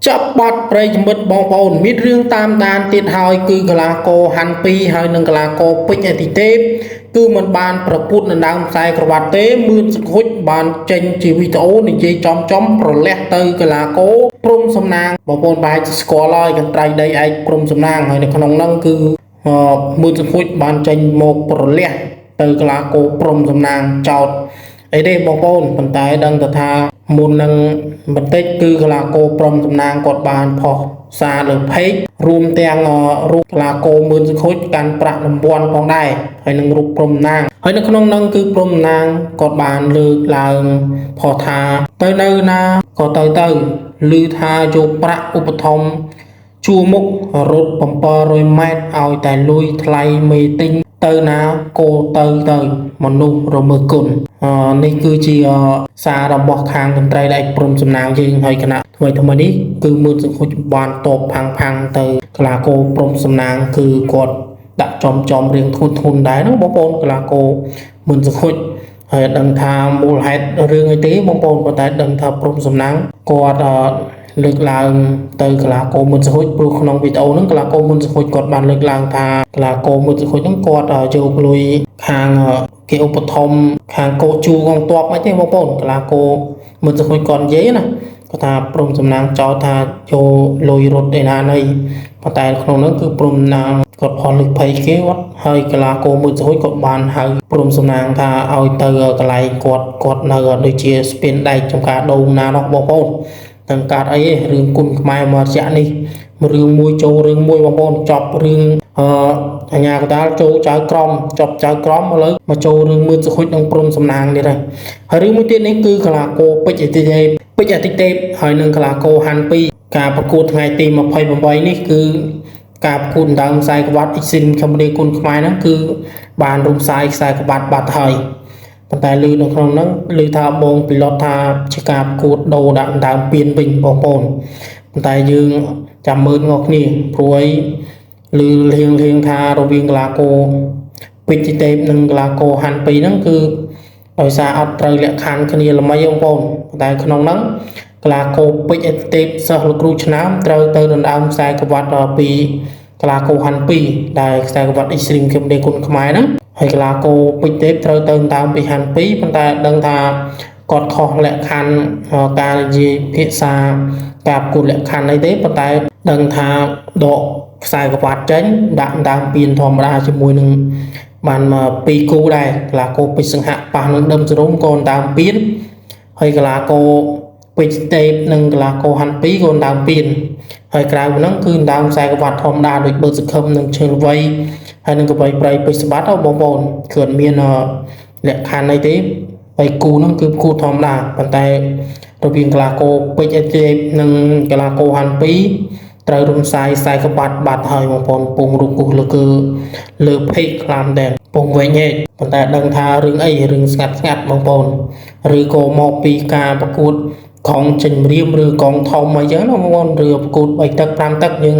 ចាប់បាត់ប្រៃជមិត្តបងប្អូនមានរឿងតាមដានទៀតហើយគឺកីឡាករហាន់ពីហើយនិងកីឡាករពេជ្រអតិទេពគឺមិនបានប្រកួតនៅដើមខ្សែក្រវ៉ាត់ទេមឿនសុខុចបានចេញជាវីដេអូនិយាយចំប្រលះទៅកីឡាករព្រំសំណាងបងប្អូនបែរជាស្គាល់ហើយកន្ត្រៃដីឯកព្រំសំណាងហើយនៅក្នុងហ្នឹងគឺមឿនសុខុចបានចេញមកប្រលះទៅកីឡាករព្រំសំណាងចោតអីទេបងប្អូនប៉ុន្តែដឹងទៅថាមុននឹងបន្តិចគឺកីឡាករព្រំសំណាងគាត់បានផុសសារលើเพจរួមទាំងរូបកីឡាករមឿនសុខុចកាន់ប្រាក់រង្វាន់ផងដែរហើយនឹងរូបព្រំសំណាងហើយនៅក្នុងនោះគឺព្រំសំណាងគាត់បានលើកឡើងផុសថាទៅនៅណាក៏ទៅឮថាយកប្រាក់ឧបត្ថម្ភជួមុខរត់700ម៉ែត្រឲ្យតែលុយថ្លៃមេទិញទៅណាក៏ទៅមនុស្សរមើគុណនេះគឺជាសាររបស់ខាងតន្ត្រីដែលព្រំសំណាងយើងហើយគណៈថ្មីនេះគឺមឿនសុខុចបានតបផាំងទៅកីឡាករព្រំសំណាងគឺគាត់ដាក់ចំរៀងធូនដែរហ្នឹងបងប្អូនកីឡាករមឿនសុខុចហើយដឹងថាមូលហេតុរឿងអីទេបងប្អូនប៉ុន្តែដឹងថាព្រំសំណាងគាត់លើកឡើងទៅកីឡាករមឿនសុខុចព្រោះក្នុងវីដេអូហ្នឹងកីឡាករមឿនសុខុចគាត់បានលើកឡើងថាកីឡាករមឿនសុខុចហ្នឹងគាត់យកលុយខាងគេឧបត្ថម្ភខាងកោជូកងទ័ពអីទេបងប្អូនកីឡាករមឿនសុខុចគាត់និយាយណាគាត់ថាព្រំសំណាងចោទថាយកលុយរត់ឯណានៃប៉ុន្តែក្នុងហ្នឹងគឺព្រំសំណាងគាត់ផុសលើភ័យគេគាត់ហើយកីឡាករមឿនសុខុចគាត់បានហៅព្រំសំណាងថាឲ្យទៅកន្លែងគាត់នៅដូចជាស្ពានដែកចំការដូងណានោះបងប្អូនទាំងកាត់អីរឿងគុណខ្មែរមករយៈនេះរឿងមួយចូលរឿងមួយបងប្អូនចប់រឿងអាញាកដាលចូលចៅក្រមចប់ចៅក្រមឥឡូវមកចូលរឿងមឿនសុខុចនិងព្រំសំណាងនេះដែរហើយរឿងមួយទៀតនេះគឺកីឡាករពេជ្រអតិទេពហើយនិងកីឡាករហាន់ពីការប្រកួតថ្ងៃទី28នេះគឺការប្រកួតដើមខ្សែក្បាត់អ៊ីស៊ីនកម្ពុជាគុណខ្មែរហ្នឹងគឺបានរំសាយខ្សែក្បាត់បាត់ហើយប៉ុន្តែលើនៅក្នុងហ្នឹងលើថាបងពីឡុតថាជាការប្រកួតដូរដាក់ដើមពៀនវិញបងប្អូនប៉ុន្តែយើងចាំមើលងគ្នាព្រោះអីលើរៀងថារវាងកីឡាករពេជ្រទេពនិងកីឡាករហាន់ពីហ្នឹងគឺដោយសារអត់ត្រូវលក្ខខណ្ឌគ្នាល្មីបងប្អូនប៉ុន្តែក្នុងហ្នឹងកីឡាករពេជ្រទេពសិស្សលោកគ្រូឆ្នាំត្រូវទៅដណ្ដើមខ្សែក្បាត់ពីកីឡាករហាន់ពីដែលខ្សែក្បាត់អ៊ីស្រីមកម្ពុជាគុណខ្មែរហ្នឹងហើយកីឡាករពេជ្រទេពត្រូវទៅតាមពីហាន់ពីប៉ុន្តែដឹងថាគាត់ខុសលក្ខខណ្ឌការនិយាយភាសាការប្រកួតលក្ខខណ្ឌអីទេប៉ុន្តែដឹងថាដកខ្សែក្បាត់ចេញដាក់តាមពៀនធម្មតាជាមួយនឹងបានមក2គូដែរកីឡាករពេជ្រសង្ហៈប៉ះនឹងដឹមសរុំក៏តាមពៀនហើយកីឡាករពេជ្រទេពនិងកីឡាករហាន់ពីក៏តាមពៀនហើយក្រៅពីហ្នឹងគឺតាមខ្សែក្បាត់ធម្មតាដូចបើសង្ឃឹមនិងឈើល្វីហើយនឹងកបៃប្រៃពេជ្រស្បាត់បងប្អូនគឺអត់មានលក្ខខណ្ឌអីទេហើយគូហ្នឹងគឺគូធម្មតាប៉ុន្តែរវាងកីឡាករពេជ្រទេពនិងកីឡាករហាន់ពីត្រូវរំសាយខ្សែក្បាត់បាត់ហើយបងប្អូនពងរូបគូសលើភេកខ្លាំងដែរពងវែងហេតុប៉ុន្តែដឹងថារឿងអីរឿងស្ងាត់បងប្អូនឬក៏មកពីការប្រកួតកងចិញ្ចរៀមឬកងធំអីចឹងណាបងប្អូនឬប្រកួត3ទឹក5ទឹកយើង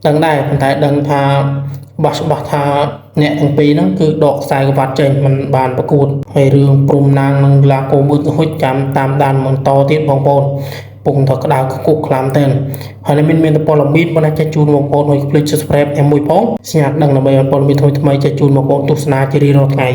ដឹងដែរប៉ុន្តែដឹងថាច្បាស់ថាអ្នកទាំងពីរហ្នឹងគឺដកខ្សែក្បាត់ចេញមិនបានប្រកួតហើយរឿងព្រំណាងនិងកីឡាករមឿនសុខុចចាំតាមដានបន្តទៀតបងប្អូនពងថាក្តៅគុកខ្លាំងតែនហើយមានតែព័ត៌មានបងចែកជូនបងប្អូនឲ្យភ្លេច subscribe ឲ្យមួយផងស្ញាប់ដឹងដើម្បីឲ្យព័ត៌មានថ្មីចែកជូនបងប្អូនទស្សនាជារៀងរាល់ថ្ងៃ